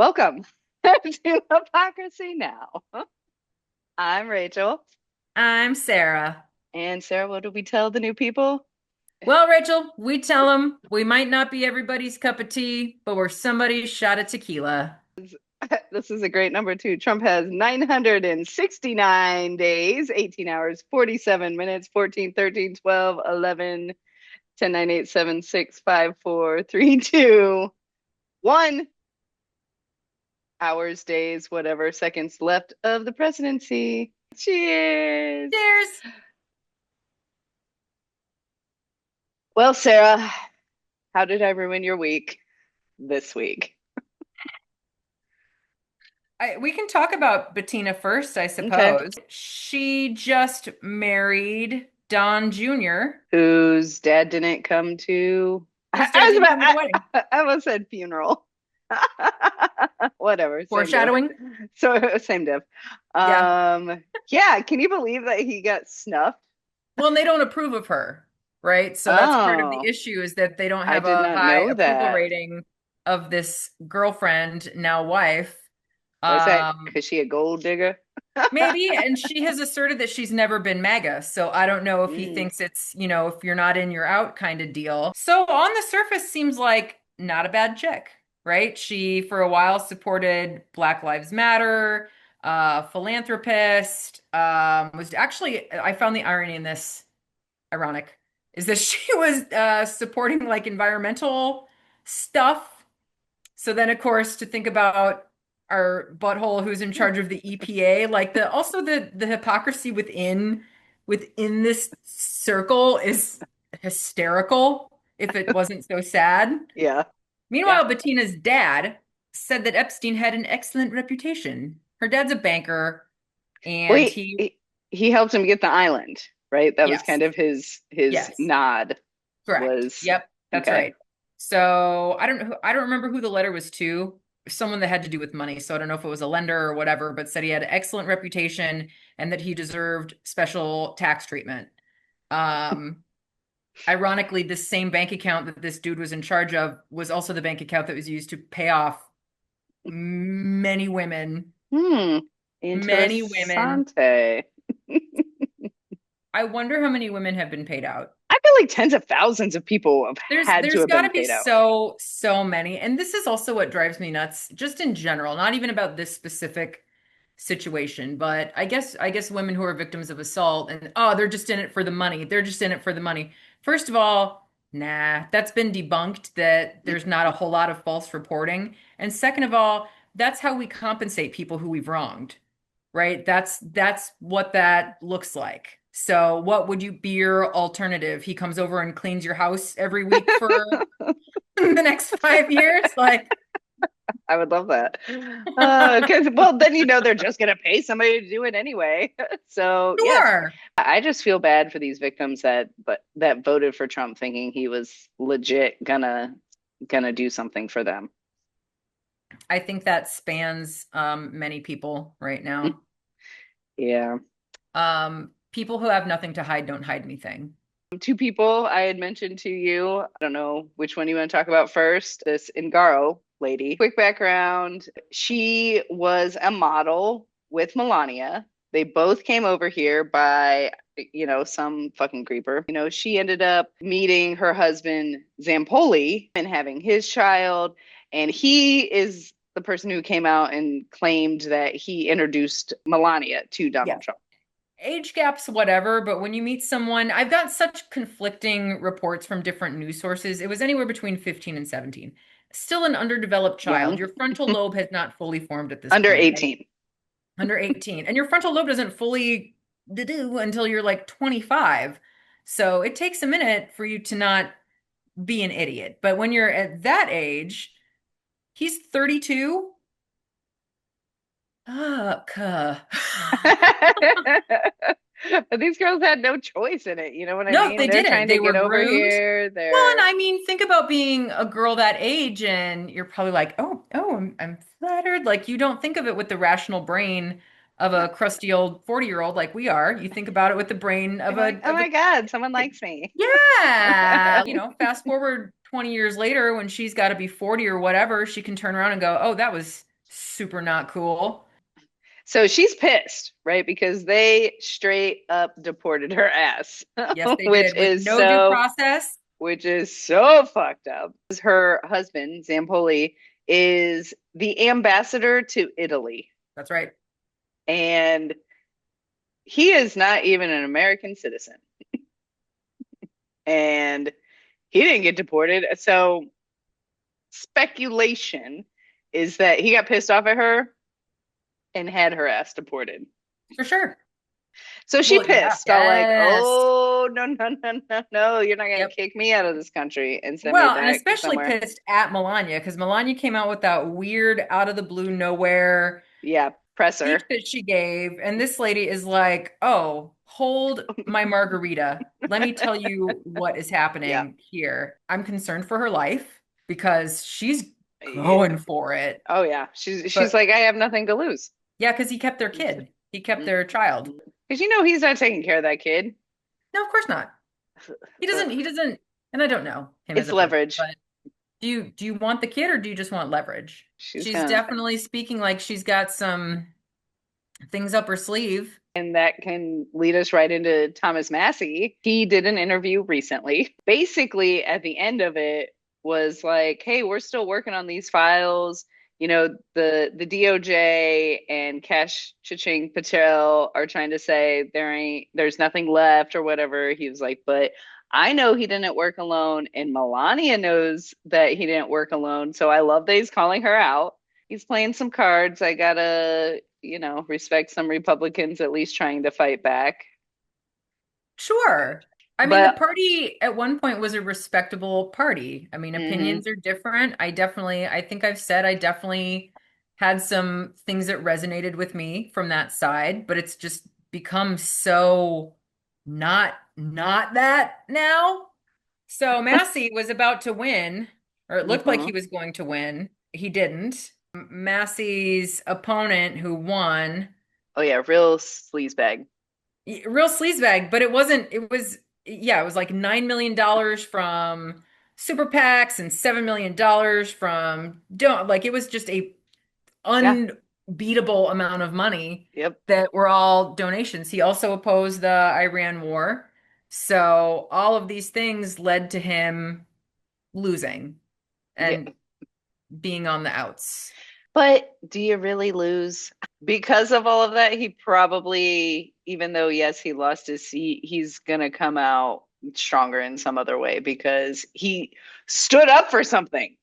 Welcome to Hypocrisy Now. I'm Rachel. I'm Sarah. And Sarah, what do we tell the new people? Well, Rachel, we tell them we might not be everybody's cup of tea, but we're somebody's shot of tequila. This is a great number too. Trump has 969 days, 18 hours, 47 minutes, 14, 13, 12, 11, 10, 9, 8, 7, 6, 5, 4, 3, 2, 1 hours, days, whatever, seconds left of the presidency. Cheers. Cheers. Well, Sarah, how did I ruin your week this week? We can talk about Bettina first, I Okay. suppose. She just married Don Jr., Whose dad didn't come to. whose dad didn't come to the wedding. I almost said funeral. Whatever, same diff. Foreshadowing. So same diff. Yeah. Yeah, can you believe that he got snuffed? Well, and they don't approve of her, right? So that's part of the Oh, issue is that they don't I have did a not high know approval that. rating of this girlfriend, now wife. Was that Um, because she a gold digger? Maybe, and she has asserted that she's never been MAGA. So I don't know if he Mm. thinks it's, if you're not in, you're out kind of deal. So on the surface, seems like not a bad chick, right? She, for a while, supported Black Lives Matter, philanthropist, was actually, I found the irony in this ironic, is that she was supporting like environmental stuff. So then, of course, to think about our butthole who's in charge of the EPA, like the also the hypocrisy within this circle is hysterical if it wasn't so sad. Yeah, yeah. Meanwhile, Bettina's dad said that Epstein had an excellent reputation. Her dad's a banker, and Wait, he helped him get the island, right? That was yes, kind of his yes, nod correct. was Yep, that's okay. right. So I don't remember who the letter was to. Someone that had to do with money. So I don't know if it was a lender or whatever, but said he had excellent reputation and that he deserved special tax treatment. Um, Ironically, this same bank account that this dude was in charge of was also the bank account that was used to pay off many women, Hmm. many women. Interessante. I wonder how many women have been paid out. I feel like tens of thousands of people have had to There's have got been to be paid out. so many. And this is also what drives me nuts, just in general, not even about this specific situation, but I guess women who are victims of assault and oh, they're just in it for the money. They're just in it for the money. First of all, nah, that's been debunked that there's not a whole lot of false reporting. And second of all, that's how we compensate people who we've wronged, right? That's what that looks like. So what would you be your alternative? He comes over and cleans your house every week for the next 5 years? Like, I would love that. Because, well, then they're just going to pay somebody to do it anyway. So, yes, sure. I just feel bad for these victims that voted for Trump thinking he was legit gonna do something for them. I think that spans many people right now. Yeah. People who have nothing to hide don't hide anything. Two people I had mentioned to you. I don't know which one you want to talk about first. This Ungaro lady. Quick background. She was a model with Melania. They both came over here by, some fucking creeper. She ended up meeting her husband Zampoli and having his child. And he is the person who came out and claimed that he introduced Melania to Yeah. Donald Trump. Age gaps, whatever, but when you meet someone, I've got such conflicting reports from different news sources. It was anywhere between 15 and 17. Still an underdeveloped child. Young, Your frontal lobe has not fully formed at this under point, right? 18. Under 18. And your frontal lobe doesn't fully do until you're like 25. So it takes a minute for you to not be an idiot. But when you're at that age, he's 32. Fuck. These girls had no choice in it. You know what I No, mean? they They're didn't. trying to They were get over groomed. here. Well, and They're I mean, think about being a girl that age, and you're probably like, oh, I'm flattered. Like you don't think of it with the rational brain of no. a crusty old 40-year-old like we are. You think about it with the brain You're like, oh of a my God, someone kid. likes me. Yeah. Fast forward 20 years later when she's got to be 40 or whatever, she can turn around and go, oh, that was Super not cool. So she's pissed, right? Because they straight up deported her ass, Yes, they which did with is no due so process. fucked up. Her husband, Zampoli, is the ambassador to Italy. That's right. And he is not even an American citizen. And he didn't get deported. So speculation is that he got pissed off at her and had her ass deported. For sure. So she Well, yeah. pissed, all like, Yes. oh, no, no, no, no, no, you're not going to Yep. kick me out of this country and send me Well, and back especially somewhere. pissed at Melania because Melania came out with that weird out of the blue nowhere Yeah, speech presser. that she gave, and this lady is like, "Oh, hold my margarita. Let me tell you what is Yeah. happening here. I'm concerned for her life because she's Yeah. going for it." Oh, yeah. She's But like, I have nothing to lose. yeah, because he kept their kid. He kept their child. Because you know he's not taking care of that kid. No, of course not. He doesn't, and I don't know him as It's a person, leverage. but do you want the kid or do you just want leverage? She's She's gonna, definitely speaking like she's got some things up her sleeve. and that can lead us right into Thomas Massey. He did an interview recently. Basically, at the end of it, was like, "Hey, we're still working on these files. You know, the DOJ and Cash Chiching Patel are trying to say there's nothing left or whatever." He was like, "But I know he didn't work alone, and Melania knows that he didn't work alone. So I love that he's calling her out. He's playing some cards. I gotta, respect some Republicans at least trying to fight back." Sure. I mean, the But party at one point was a respectable party. I mean, mhm, opinions are different. I think I've said I definitely had some things that resonated with me from that side, but it's just become so not that now. So Massey was about to win, or it looked like he mhm. was going to win. He didn't. Massey's opponent who won, Oh yeah, real sleazebag. real sleazebag, but it wasn't, it was, yeah, it was like $9 million from super PACs and $7 million from don't like it was just a Yeah, unbeatable amount of money yep, that were all donations. He also opposed the Iran war. So all of these things led to him losing yeah. and being on the outs. But do you really lose? Because of all of that, he probably, even though yes, he lost his seat, he's gonna come out stronger in some other way because he stood up for something.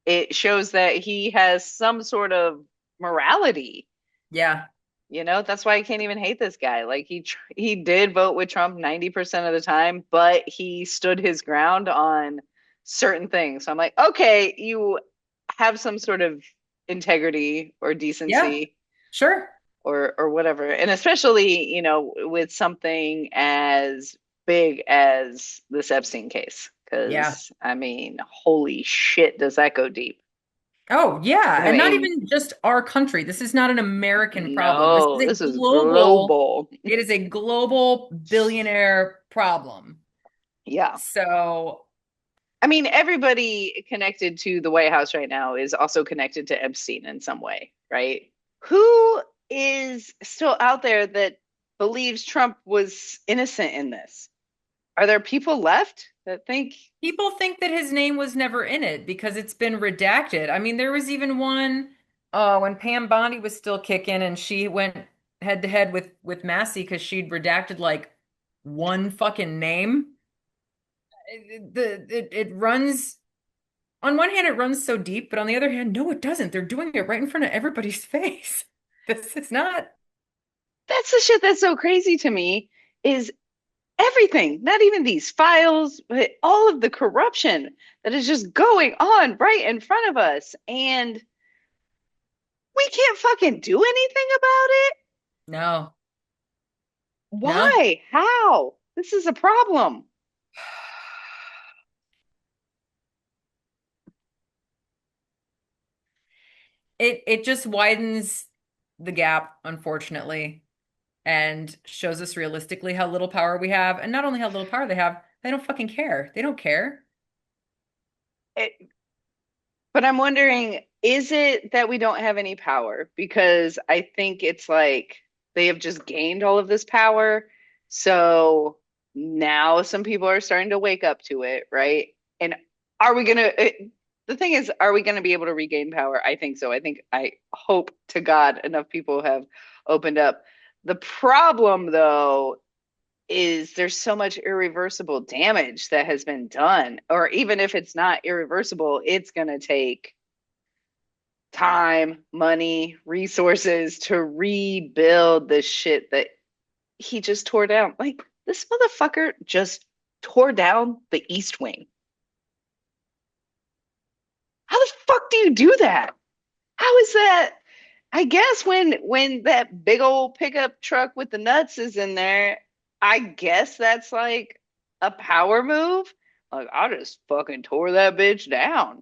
It shows that he has some sort of morality. Yeah. That's why I can't even hate this guy. Like he did vote with Trump 90% of the time, but he stood his ground on certain things. So I'm like, okay, you have some sort of integrity or Yeah. decency Sure. or whatever. And especially, with something as big as this Epstein case. Yeah. Because I mean, holy shit, does that go deep? Oh, yeah. I And not mean, even just our country. This is not an American problem. no, this is global. It is a global billionaire problem. Yeah. So, I mean, everybody connected to the White House right now is also connected to Epstein in some way, right? Who is still out there that believes Trump was innocent in this? Are there people left that think, people think that his name was never in it because it's been redacted. I mean, there was even one when Pam Bondi was still kicking and she went head to head with Massey because she'd redacted like one fucking name. It runs on one hand, it runs so deep, but on the other hand, no, it doesn't. They're doing it right in front of everybody's face. This is not, that's the shit that's so crazy to me is everything, not even these files, but all of the corruption that is just going on right in front of us. And we can't fucking do anything about it. no, no. Why? How? This is a problem. It just widens the gap, unfortunately, and shows us realistically how little power we have. And not only how little power they have, they don't fucking care. They don't care. It, But I'm wondering, is it that we don't have any power? Because I think it's like they have just gained all of this power. So now some people are starting to wake up to it, right? And are we gonna, the thing is, are we gonna be able to regain power? I think so. I hope to God enough people have opened up. The problem, though, is there's so much irreversible damage that has been done. Or even if it's not irreversible, it's going to take time, money, resources to rebuild the shit that he just tore down. Like, this motherfucker just tore down the East Wing. How the fuck do you do that? How is that? I guess when that big old pickup truck with the nuts is in there, I guess that's like a power move. Like, I just fucking tore that bitch down.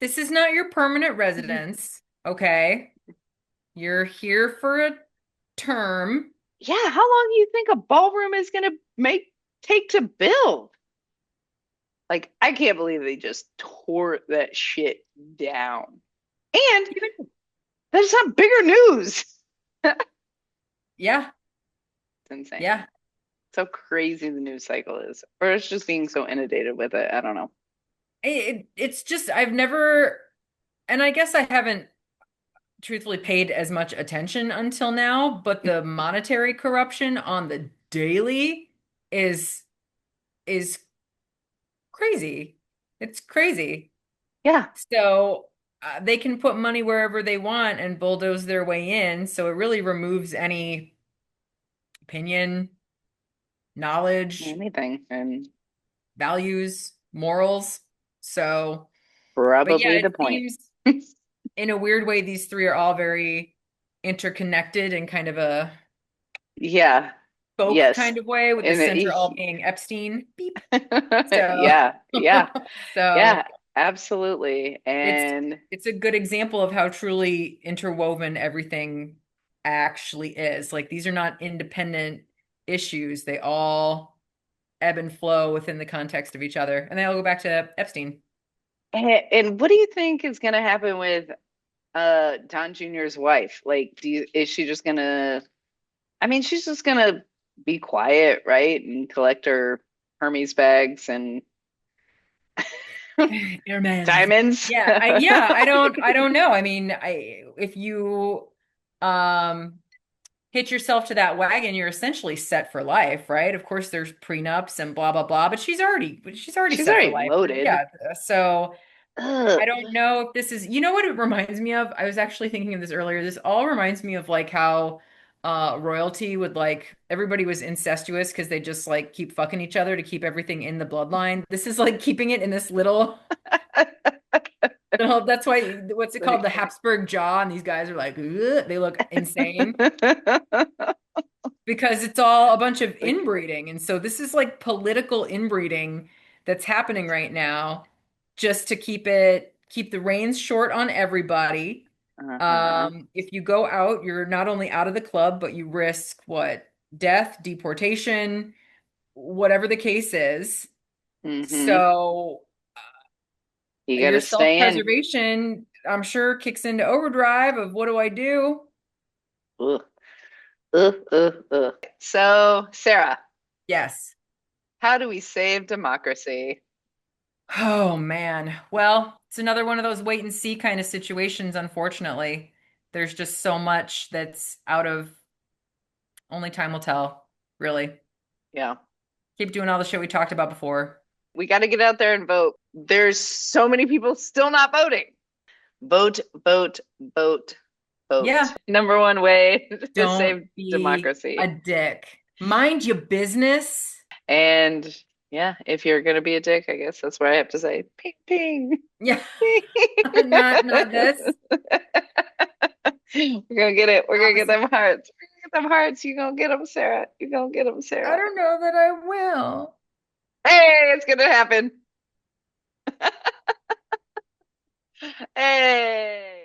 This is not your permanent residence, okay? You're here for a term. Yeah, how long do you think a ballroom is gonna make take to build? Like, I can't believe they just tore that shit down. And there's some bigger news. It's Yeah, insane. yeah. So crazy the news cycle is. Or it's just being so inundated with it. I don't know. It's just I've never, and I guess I haven't truthfully paid as much attention until now, but the monetary corruption on the daily is is crazy. It's crazy. Yeah. So they can put money wherever they want and bulldoze their way in. So it really removes any opinion, knowledge, Anything. And values, morals. So, but yeah, probably it the point. seems in a weird way, these three are all very interconnected in kind of a Yeah. folk Yes. kind of way, with the And center all being Epstein. Beep. So, yeah. Yeah. so Yeah. Absolutely. it's And it's a good example of how truly interwoven everything actually is. Like these are not independent issues. They all ebb and flow within the context of each other. And they all go back to Epstein. and what do you think is gonna happen with Don Jr.'s wife? Like, is she just gonna I mean, she's just gonna be quiet, right? And collect her Hermes bags and Airman's. diamonds. I don't know. I mean, I if you um hitch yourself to that wagon, you're essentially set for life, right? Of course, there's prenups and blah blah blah, but she's already She's set for already life. loaded. Yeah. So I Ugh. don't know if this is, you know what it reminds me of? I was actually thinking of this earlier. This all reminds me of like how royalty would like everybody was incestuous because they just like keep fucking each other to keep everything in the bloodline. This is like keeping it in this little that's why what's it called? The Habsburg Jaw, and these guys are like, "Ugh," they look insane because it's all a bunch of inbreeding. And so this is like political inbreeding that's happening right now just to keep the reins short on everybody. Uh-huh. If you go out, you're not only out of the club, but you risk what? Death, deportation, whatever the case is. Hmm. So You your gotta stay in. self-preservation, I'm sure, kicks into overdrive of what do I do? Ugh, ugh, ugh, ugh. So, Sarah, Yes. how do we save democracy? Oh man. Well, it's another one of those wait and see kind of situations, unfortunately. There's just so much that's out of only time will tell, really. Yeah. Keep doing all the shit we talked about before. We got to get out there and vote. There's so many people still not voting. Vote, vote, vote, vote. Yeah, Number one way to don't save be a democracy. dick. Mind your business. And yeah, if you're gonna be a dick, I guess that's what I have to say. Ping, ping. Yeah, not this. We're gonna get it. We're gonna get Opposite. them hearts. We're gonna get them hearts. You gonna get them, Sarah. You gonna get them, I Sarah. don't know that I will. Hey, it's gonna happen. Hey.